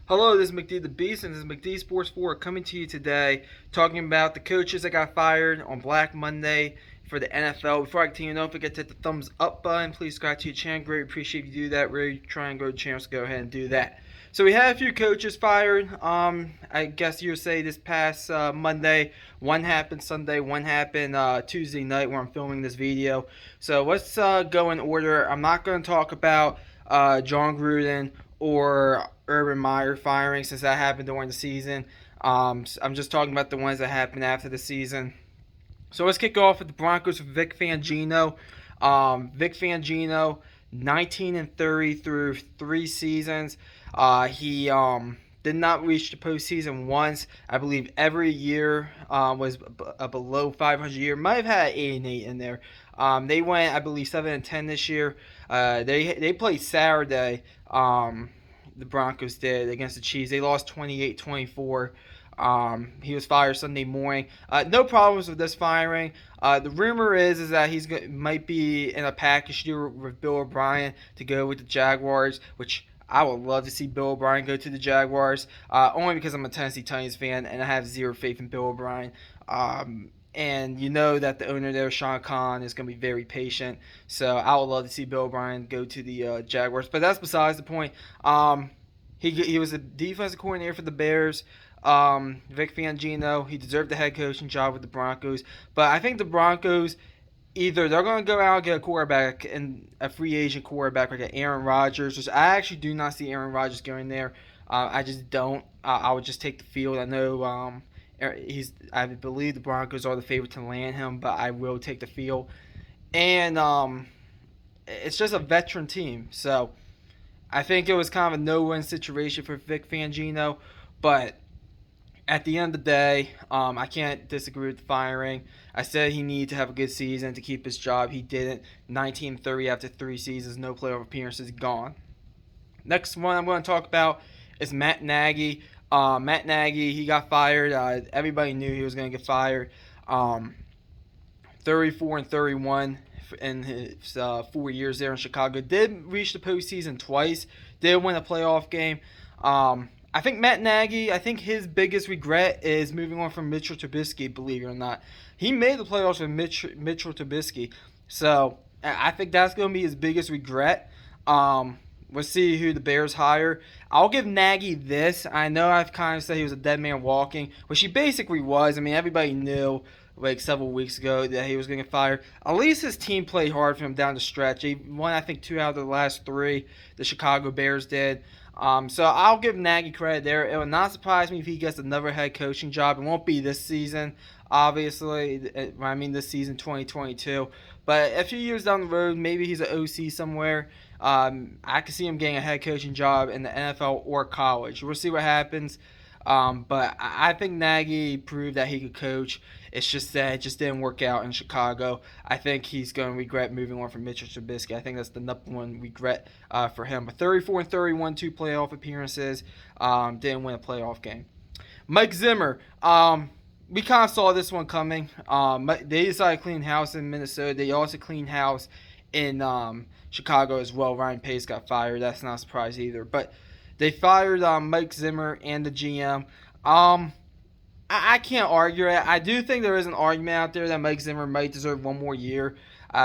Hello, this is McD the Beast, and this is McD Sports 4 coming to you today, talking about the coaches that got fired on Black Monday for the NFL. Before I continue, don't forget to hit the thumbs up button. Please subscribe to your channel. Great, appreciate if you do that. Really try and grow the channel, so go ahead and do that. So we had a few coaches fired. I guess you would say this past Monday. One happened Sunday, one happened Tuesday night where I'm filming this video. So let's go in order. I'm not going to talk about John Gruden or Urban Meyer firing since that happened during the season. I'm just talking about the ones that happened after the season. So let's kick off with the Broncos with Vic Fangino. Vic Fangino, 19-30 through 3 seasons. He did not reach the postseason once. I believe every year was a below 500 year. Might have had 8-8 in there. They went, I believe, 7-10 this year. They played Saturday. The Broncos did against the Chiefs. They lost 28-24. He was fired Sunday morning. No problems with this firing. The rumor is that might be in a package deal with Bill O'Brien to go with the Jaguars, which I would love to see Bill O'Brien go to the Jaguars, only because I'm a Tennessee Titans fan and I have zero faith in Bill O'Brien. And you know that the owner there, Sean Khan, is going to be very patient. So I would love to see Bill O'Brien go to the Jaguars. But that's besides the point. He was a defensive coordinator for the Bears. Vic Fangino, he deserved the head coaching job with the Broncos. But I think the Broncos, either they're going to go out and get a quarterback, and a free agent quarterback like Aaron Rodgers, which I actually do not see Aaron Rodgers going there. I just don't. I would just take the field. I know I believe the Broncos are the favorite to land him, but I will take the field. And it's just a veteran team, so I think it was kind of a no-win situation for Vic Fangino. But at the end of the day, I can't disagree with the firing. I said he needed to have a good season to keep his job. He didn't. 19-30 after 3 seasons, no playoff appearances, gone. Next one I'm going to talk about is Matt Nagy. Matt Nagy, he got fired. Everybody knew he was going to get fired. 34-31 in his 4 years there in Chicago. Did reach the postseason twice. Did win a playoff game. I think Matt Nagy, I think his biggest regret is moving on from Mitchell Trubisky, believe it or not. He made the playoffs with Mitchell Trubisky. So I think that's going to be his biggest regret. We'll see who the Bears hire. I'll give Nagy this. I know I've kind of said he was a dead man walking, which he basically was. I mean, everybody knew like several weeks ago that he was going to get fired. At least his team played hard for him down the stretch. He won, I think, 2 out of the last 3. The Chicago Bears did. So I'll give Nagy credit there. It would not surprise me if he gets another head coaching job. It won't be this season, obviously. I mean, this season, 2022. But a few years down the road, maybe he's an OC somewhere. I could see him getting a head coaching job in the NFL or college. We'll see what happens. But I think Nagy proved that he could coach. It's just that it just didn't work out in Chicago. I think he's going to regret moving on from Mitchell Trubisky. I think that's the number one regret for him. But 34-31, 2 playoff appearances. Didn't win a playoff game. Mike Zimmer. We kind of saw this one coming. They decided to clean house in Minnesota. They also cleaned house in Chicago as well. Ryan Pace got fired. That's not a surprise either. But they fired Mike Zimmer and the GM. I can't argue it. I do think there is an argument out there that Mike Zimmer might deserve one more year.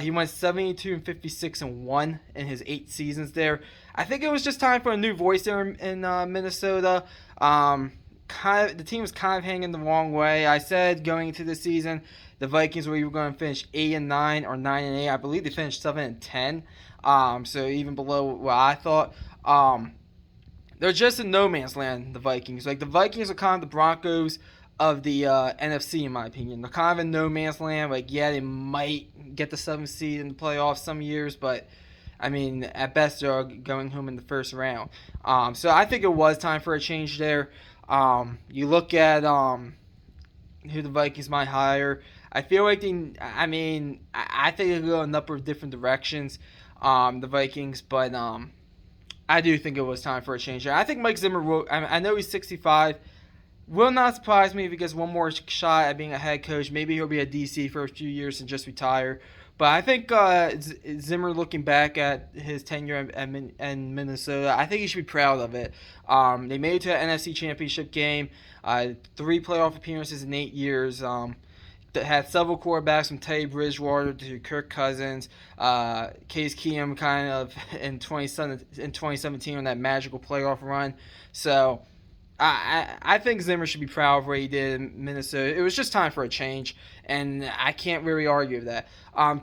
He went 72-56-1 in his 8 seasons there. I think it was just time for a new voice there in Minnesota. The team was kind of hanging the wrong way. I said going into the season, the Vikings were either going to finish 8-9 or 9-8. I believe they finished 7-10. So even below what I thought. They're just in no man's land, the Vikings. Like, the Vikings are kind of the Broncos of the NFC, in my opinion. They're kind of in no man's land. Like, yeah, they might get the 7th seed in the playoffs some years, but, I mean, at best, they're going home in the first round. So I think it was time for a change there. You look at who the Vikings might hire. I feel like I think they'll go a number of different directions, the Vikings, but I do think it was time for a change there. I think Mike Zimmer will. I know he's 65. Will not surprise me if he gets one more shot at being a head coach. Maybe he'll be a DC for a few years and just retire. But I think Zimmer, looking back at his tenure in Minnesota, I think he should be proud of it. They made it to an NFC Championship game, 3 playoff appearances in 8 years. That had several quarterbacks from Teddy Bridgewater to Kirk Cousins, Case Keenum kind of in 2017 on that magical playoff run. So I think Zimmer should be proud of what he did in Minnesota. It was just time for a change, and I can't really argue with that.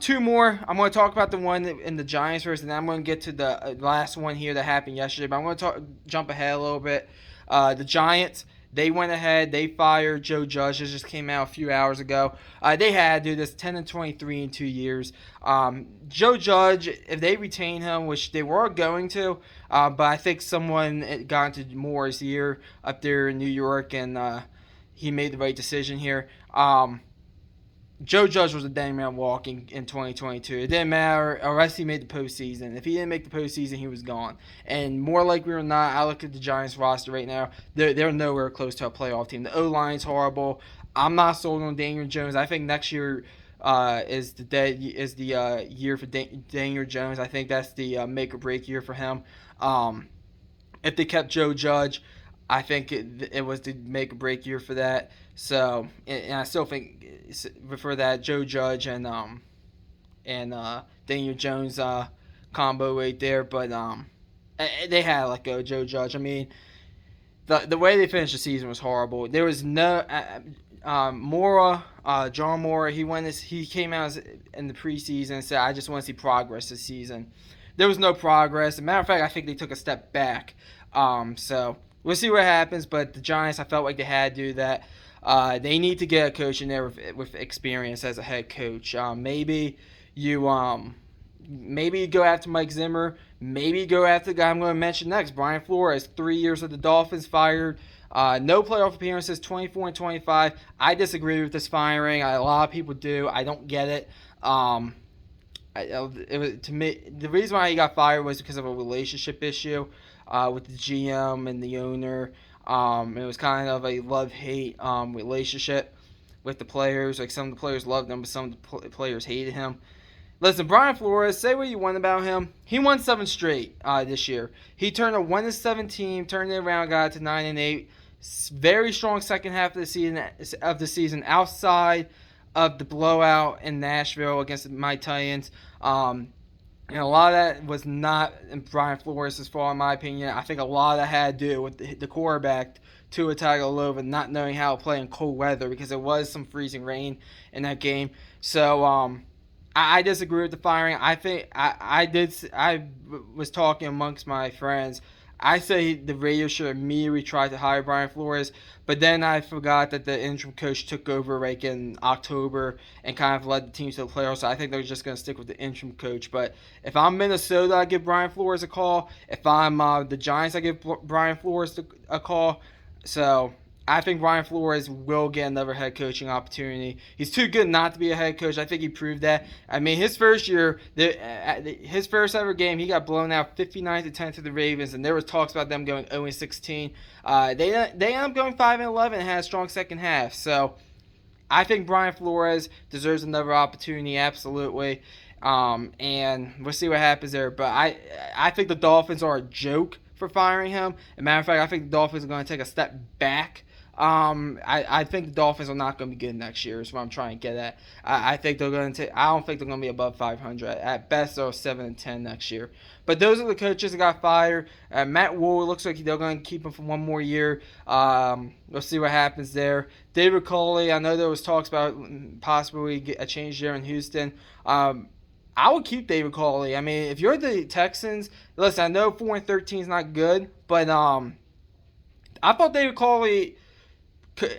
Two more. I'm going to talk about the one in the Giants first, and then I'm going to get to the last one here that happened yesterday. But I'm going to jump ahead a little bit. The Giants, they went ahead. They fired Joe Judge. This just came out a few hours ago. They had to do this 10-23 in 2 years. Joe Judge, if they retain him, which they were going to, but I think someone got into Moore's ear up there in New York, and he made the right decision here. Joe Judge was a dang man walking in 2022. It didn't matter unless he made the postseason. If he didn't make the postseason, he was gone. And more likely or not, I look at the Giants roster right now. They're nowhere close to a playoff team. The O-line's horrible. I'm not sold on Daniel Jones. I think next year is the year for Daniel Jones. I think that's the make or break year for him. If they kept Joe Judge, I think it was the make or break year for that. So, and I still think for that Joe Judge and Daniel Jones combo right there. But they had to let go of Joe Judge. I mean, the way they finished the season was horrible. There was no John Mora. He came out in the preseason and said, "I just want to see progress this season." There was no progress. As a matter of fact, I think they took a step back. So we'll see what happens. But the Giants, I felt like they had to do that. They need to get a coach in there with experience as a head coach. Maybe you go after Mike Zimmer. Maybe you go after the guy I'm going to mention next, Brian Flores. 3 years with the Dolphins, fired. No playoff appearances, 24 and 25. I disagree with this firing. A lot of people do. I don't get it. To me, the reason why he got fired was because of a relationship issue with the GM and the owner. It was kind of a love-hate relationship with the players. Like, some of the players loved him, but some of the players hated him. Listen, Brian Flores, say what you want about him. He won 7 straight this year. He turned a 1-17, turned it around, got to 9-8. Very strong second half of the season outside of the blowout in Nashville against my Titans. And a lot of that was not Brian Flores' fault, in my opinion. I think a lot of that had to do with the quarterback, Tua Tagovailoa, not knowing how to play in cold weather, because there was some freezing rain in that game. So I disagree with the firing. I think I was talking amongst my friends. I say the radio should immediately try to hire Brian Flores, but then I forgot that the interim coach took over like in October and kind of led the team to the playoffs. So I think they're just going to stick with the interim coach. But if I'm Minnesota, I give Brian Flores a call. If I'm the Giants, I give Brian Flores a call. So I think Brian Flores will get another head coaching opportunity. He's too good not to be a head coach. I think he proved that. I mean, his first year, his first ever game, he got blown out 59-10 to the Ravens, and there was talks about them going 0-16. They ended up going 5-11 and had a strong second half. So I think Brian Flores deserves another opportunity, absolutely. And we'll see what happens there. But I think the Dolphins are a joke for firing him. As a matter of fact, I think the Dolphins are going to take a step back. I think the Dolphins are not going to be good next year. Is what I'm trying to get at. I think they're going to. I don't think they're going to be above 500. At best, they're 7-10 next year. But those are the coaches that got fired. Matt Wool, looks like they're going to keep him for one more year. We'll see what happens there. David Cauley, I know there was talks about possibly a change there in Houston. I would keep David Cauley. I mean, if you're the Texans, listen, I know 4-13 is not good, but I thought David Cauley.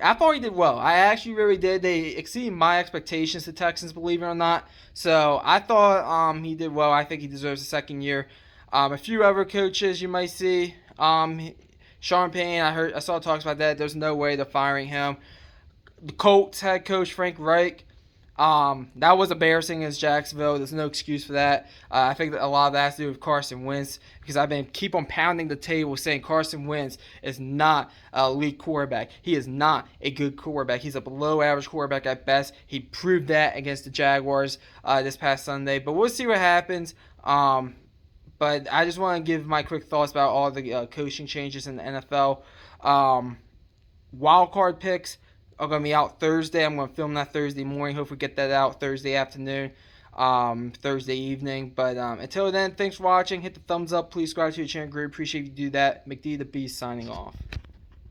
I thought he did well. I actually really did. They exceeded my expectations, the Texans, believe it or not. So I thought he did well. I think he deserves a second year. A few other coaches you might see. Sean Payne, I saw talks about that. There's no way they're firing him. The Colts head coach Frank Reich. That was embarrassing against Jacksonville. There's no excuse for that. I think that a lot of that has to do with Carson Wentz because I've been keep on pounding the table saying Carson Wentz is not a elite quarterback. He is not a good quarterback. He's a below average quarterback at best. He proved that against the Jaguars this past Sunday. But we'll see what happens. But I just want to give my quick thoughts about all the coaching changes in the NFL. Wild card picks are going to be out Thursday. I'm going to film that Thursday morning. Hopefully get that out Thursday afternoon, Thursday evening. But until then, thanks for watching. Hit the thumbs up. Please subscribe to the channel. Great. Appreciate you do that. McD the Beast signing off.